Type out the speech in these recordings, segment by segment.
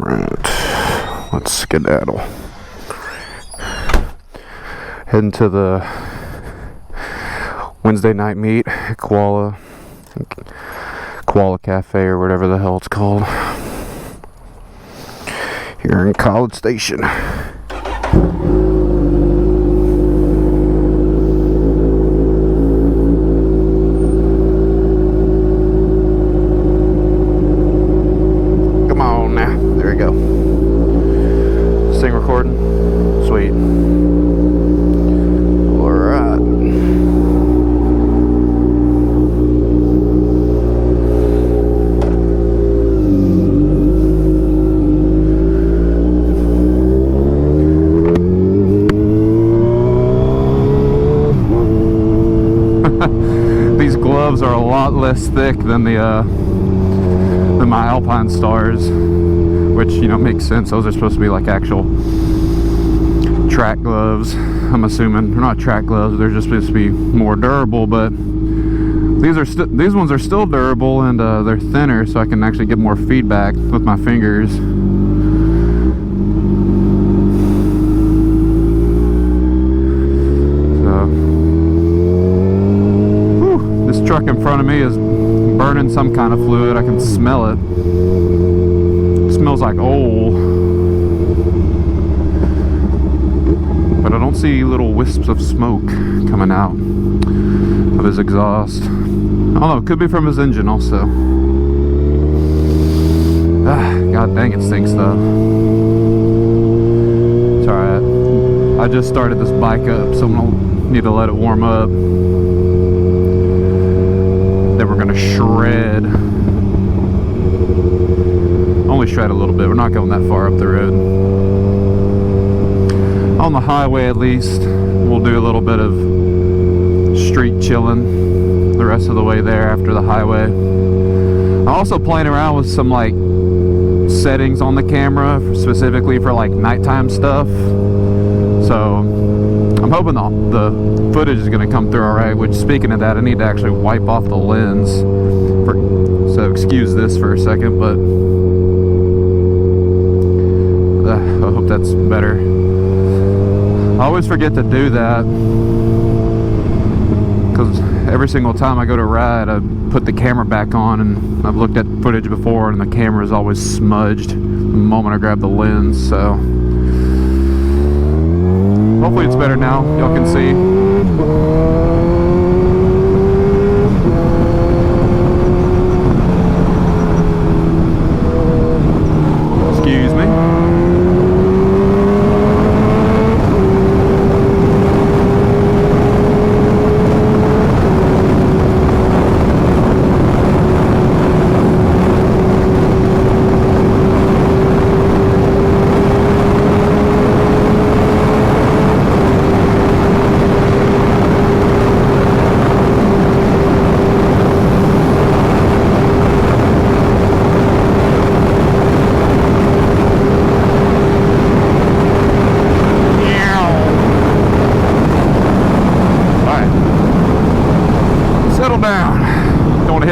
Right, let's skedaddle. Heading to the Wednesday night meet at Koala Cafe or whatever the hell it's called here in College Station. Come on now, there we go. This thing recording? Sweet. These gloves are a lot less thick than my Alpine Stars, which, you know, makes sense. Those are supposed to be like actual track gloves, I'm assuming. They're not track gloves, they're just supposed to be more durable, but these ones are still durable, and they're thinner, so I can actually get more feedback with my fingers. This truck in front of me is burning some kind of fluid. I can smell it. It smells like oil, but I don't see little wisps of smoke coming out of his exhaust. I don't know, it could be from his engine also. God dang, it stinks though. It's alright. I just started this bike up, so I'm gonna need to let it warm up. Then we're gonna shred. Only shred a little bit. We're not going that far up the road. On the highway, at least, we'll do a little bit of street chilling the rest of the way there after the highway. I'm also playing around with some like settings on the camera specifically for like nighttime stuff. So I'm hoping the footage is going to come through alright, which, speaking of that, I need to actually wipe off the lens. So excuse this for a second, but I hope that's better. I always forget to do that, because every single time I go to ride, I put the camera back on, and I've looked at footage before, and the camera is always smudged the moment I grab the lens, so hopefully it's better now. Y'all can see. Excuse me.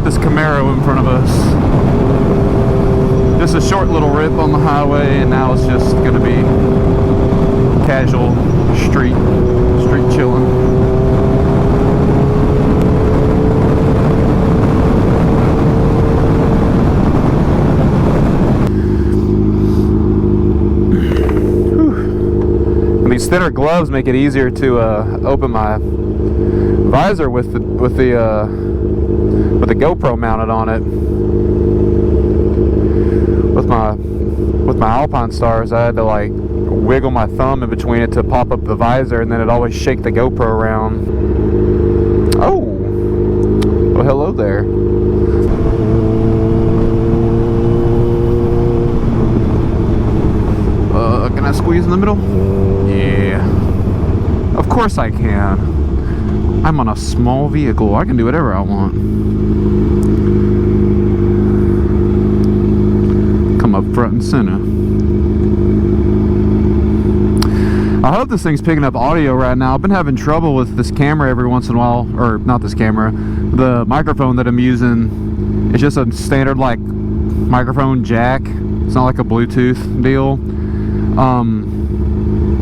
This Camaro in front of us. Just a short little rip on the highway, and now it's just gonna be casual street chilling. And these thinner gloves make it easier to open my visor with the GoPro mounted on it. With my Alpine Stars, I had to like wiggle my thumb in between it to pop up the visor, and then it'd always shake the GoPro around. Oh, well, hello there. Can I squeeze in the middle? Yeah, of course I can. I'm on a small vehicle. I can do whatever I want. Come up front and center. I hope this thing's picking up audio right now. I've been having trouble with this camera every once in a while, or not this camera, the microphone that I'm using. It's just a standard like microphone jack, It's not like a Bluetooth deal,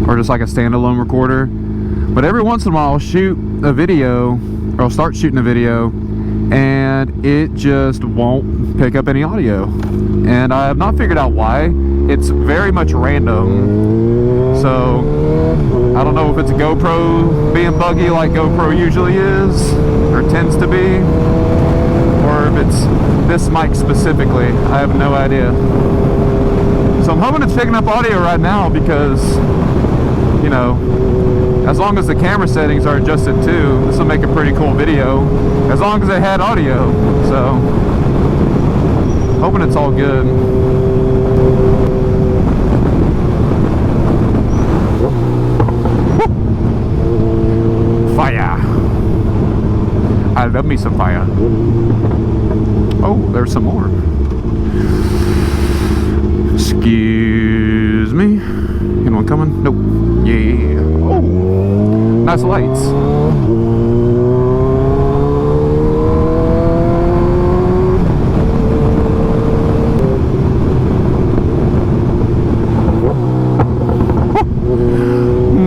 or just like a standalone recorder. But every once in a while I'll shoot a video, or I'll start shooting a video, and it just won't pick up any audio. And I have not figured out why. It's very much random. So I don't know if it's a GoPro being buggy like GoPro usually is, or tends to be, or if it's this mic specifically. I have no idea. So I'm hoping it's picking up audio right now because, you know, as long as the camera settings are adjusted too, this will make a pretty cool video, as long as it had audio. So hoping it's all good. Fire. I love me some fire. Oh, there's some more. Excuse me. Anyone coming? Nope. Yeah. Oh, nice lights.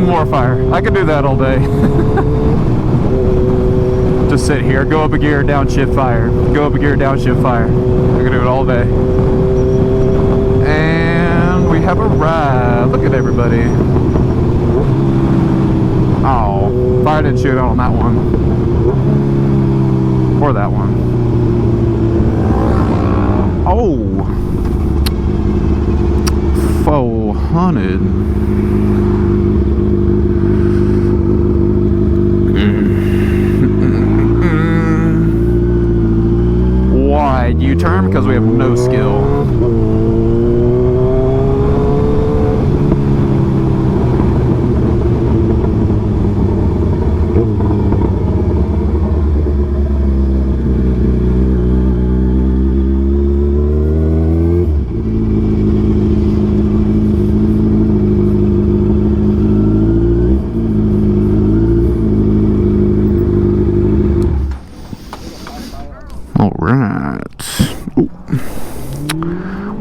More fire. I could do that all day. Just sit here, go up a gear, downshift fire. Go up a gear, downshift fire. I could do it all day. And we have a ride. Look at everybody. Oh, fire didn't shoot out on that one. Or that one. Oh. 400. Wide U-turn because we have no skill.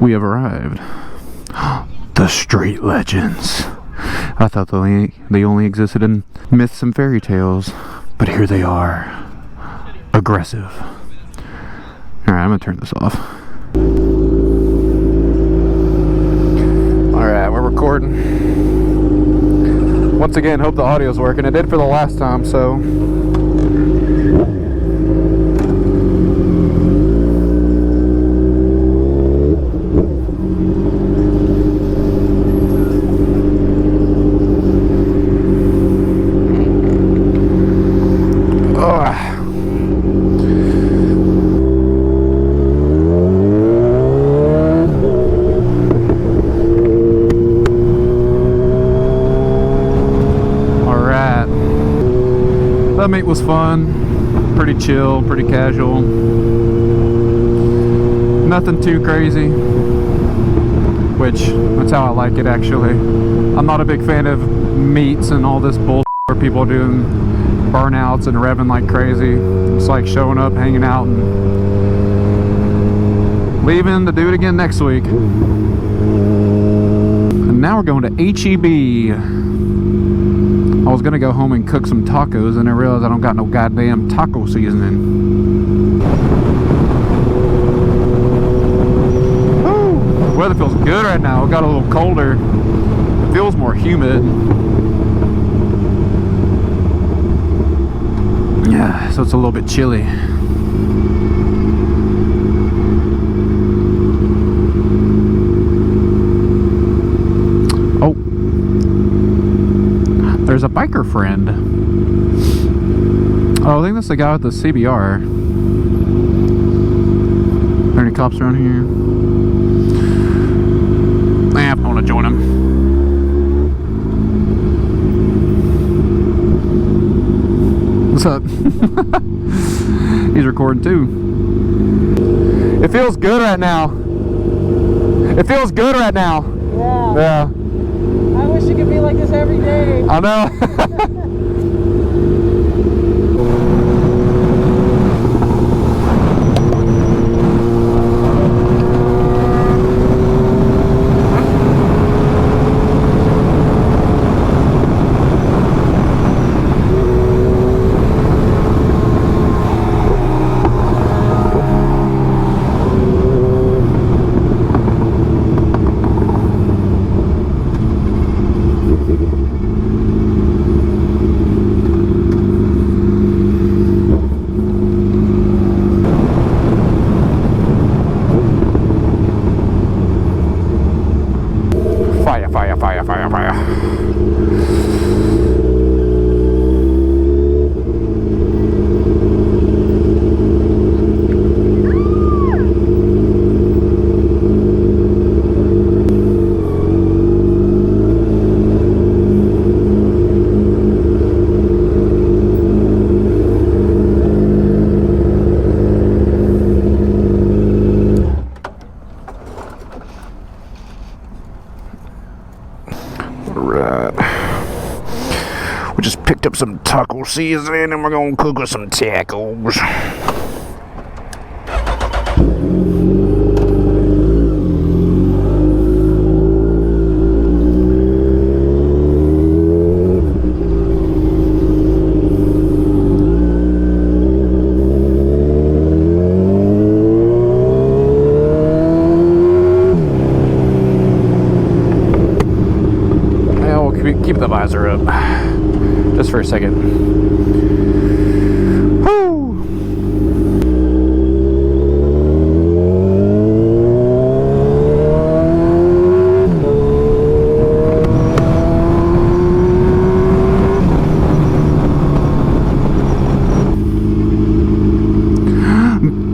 We have arrived. The street legends. I thought they only existed in myths and fairy tales, but here they are. Aggressive. Alright, I'm gonna turn this off. Alright, we're recording. Once again, hope the audio's working. It did for the last time, so that meet was fun, pretty chill, pretty casual, nothing too crazy, which that's how I like it actually. I'm not a big fan of meets and all this bullshit where people are doing burnouts and revving like crazy. It's like showing up, hanging out, and leaving to do it again next week. And now we're going to HEB. I was gonna go home and cook some tacos, and I realized I don't got no goddamn taco seasoning. Woo! The weather feels good right now. It got a little colder. It feels more humid. Yeah, so it's a little bit chilly. Oh. There's a biker friend. Oh, I think that's the guy with the CBR. Are there any cops around here? Nah, I want to join him. What's up? He's recording too. It feels good right now. It feels good right now. Yeah. Yeah. I wish it could be like this every day. I know. Right. We just picked up some taco seasoning and we're gonna cook us some tacos. Keep the visor up just for a second. Woo!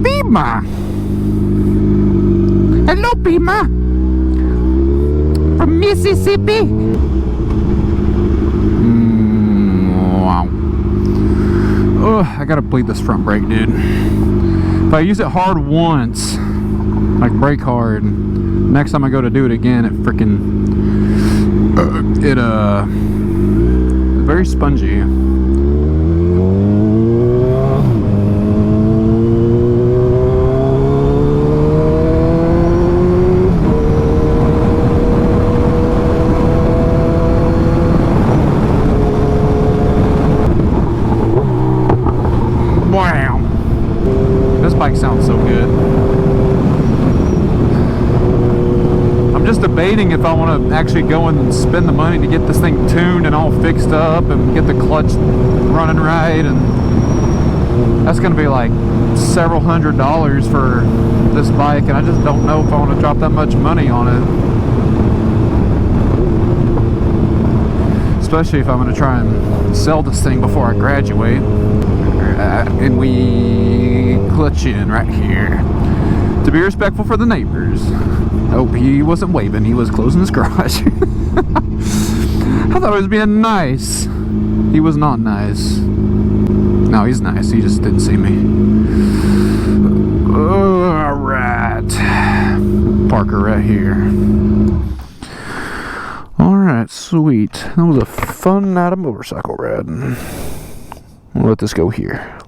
Pima! Hello, Pima! From Mississippi! I gotta bleed this front brake, dude. If I use it hard once, like brake hard, next time I go to do it again, it freaking very spongy. Wow, this bike sounds so good. I'm just debating if I want to actually go and spend the money to get this thing tuned and all fixed up and get the clutch running right, and that's going to be like several $100s for this bike, and I just don't know if I want to drop that much money on it, especially if I'm going to try and sell this thing before I graduate. And we clutch in right here to be respectful for the neighbors. Oh, he wasn't waving, he was closing his garage. I thought he was being nice. He was not nice. No, he's nice, he just didn't see me. Alright, Parker right here. Alright, sweet. That was a fun night of motorcycle riding. We'll let this go here.